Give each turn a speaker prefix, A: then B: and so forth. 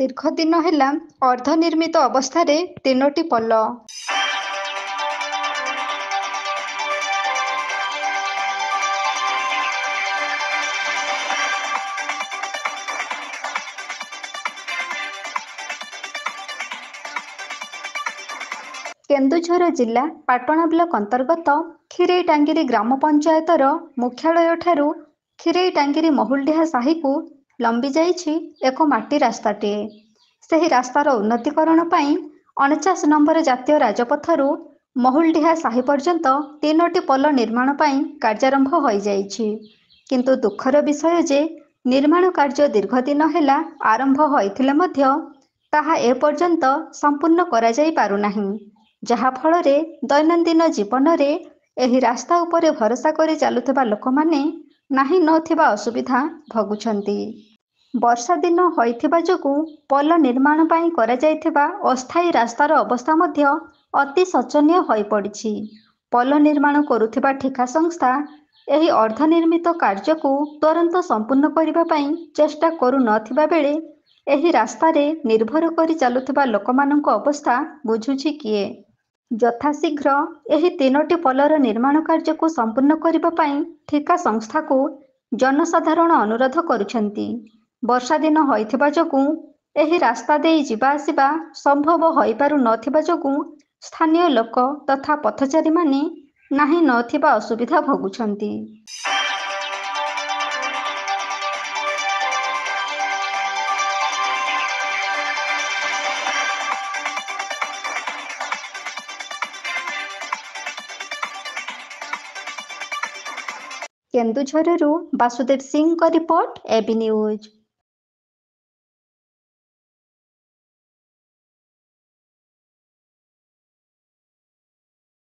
A: ଦୀର୍ଘ ଦିନ ହେଲା ଅର୍ଦ୍ଧନିର୍ମିତ ଅବସ୍ଥାରେ 3ଟି ପୋଲ। କେନ୍ଦୁଝର ଜିଲ୍ଲା ପାଟଣା ବ୍ଲକ ଅନ୍ତର୍ଗତ ଖିରେଇଟାଙ୍ଗିରି ଗ୍ରାମ ପଞ୍ଚାୟତର ମୁଖ୍ୟାଳୟଠାରୁ ଖିରେଇଟାଙ୍ଗିରି ମହୁଲଡିହା ସାହିକୁ ଲମ୍ବି ଯାଇଛି ଏକ ମାଟି ରାସ୍ତାଟିଏ। ସେହି ରାସ୍ତାର ଉନ୍ନତିକରଣ ପାଇଁ 49 ନମ୍ବର ଜାତୀୟ ରାଜପଥରୁ ମହୁଲଡିହା ସାହି ପର୍ଯ୍ୟନ୍ତ 3ଟି ପୋଲ ନିର୍ମାଣ ପାଇଁ କାର୍ଯ୍ୟାରମ୍ଭ ହୋଇଯାଇଛି। କିନ୍ତୁ ଦୁଃଖର ବିଷୟ ଯେ ନିର୍ମାଣ କାର୍ଯ୍ୟ ଦୀର୍ଘ ଦିନ ହେଲା ଆରମ୍ଭ ହୋଇଥିଲେ ମଧ୍ୟ ତାହା ଏପର୍ଯ୍ୟନ୍ତ ସମ୍ପୂର୍ଣ୍ଣ କରାଯାଇ ପାରୁନାହିଁ, ଯାହା ଫଳରେ ଦୈନନ୍ଦିନ ଜୀବନରେ ଏହି ରାସ୍ତା ଉପରେ ଭରସା କରି ଚାଲୁଥିବା ଲୋକମାନେ ନାହିଁ ନଥିବା ଅସୁବିଧା ଭୋଗୁଛନ୍ତି। ବର୍ଷା ଦିନ ହୋଇଥିବା ଯୋଗୁଁ ପୋଲ ନିର୍ମାଣ ପାଇଁ କରାଯାଇଥିବା ଅସ୍ଥାୟୀ ରାସ୍ତାର ଅବସ୍ଥା ମଧ୍ୟ ଅତି ଶୋଚନୀୟ ହୋଇପଡ଼ିଛି। ପୋଲ ନିର୍ମାଣ କରୁଥିବା ଠିକା ସଂସ୍ଥା ଏହି ଅର୍ଦ୍ଧନିର୍ମିତ କାର୍ଯ୍ୟକୁ ତୁରନ୍ତ ସମ୍ପୂର୍ଣ୍ଣ କରିବା ପାଇଁ ଚେଷ୍ଟା କରୁନଥିବା ବେଳେ ଏହି ରାସ୍ତାରେ ନିର୍ଭର କରି ଚାଲୁଥିବା ଲୋକମାନଙ୍କ ଅବସ୍ଥା ବୁଝୁଛି କିଏ? ଯଥାଶୀଘ୍ର ଏହି 3ଟି ପୋଲର ନିର୍ମାଣ କାର୍ଯ୍ୟକୁ ସମ୍ପୂର୍ଣ୍ଣ କରିବା ପାଇଁ ଠିକା ସଂସ୍ଥାକୁ ଜନସାଧାରଣ ଅନୁରୋଧ କରୁଛନ୍ତି। ବର୍ଷା ଦିନ ହୋଇଥିବା ଯୋଗୁଁ ଏହି ରାସ୍ତା ଦେଇ ଯିବା ଆସିବା ସମ୍ଭବ ହୋଇପାରୁ ନଥିବା ଯୋଗୁଁ ସ୍ଥାନୀୟ ଲୋକ ତଥା ପଥଚାରୀମାନେ ନାହିଁ ନଥିବା ଅସୁବିଧା ଭୋଗୁଛନ୍ତି। କେନ୍ଦୁଝରରୁ ବାସୁଦେବ ସିଂଙ୍କ ରିପୋର୍ଟ, এবি ନ୍ୟୁଜ।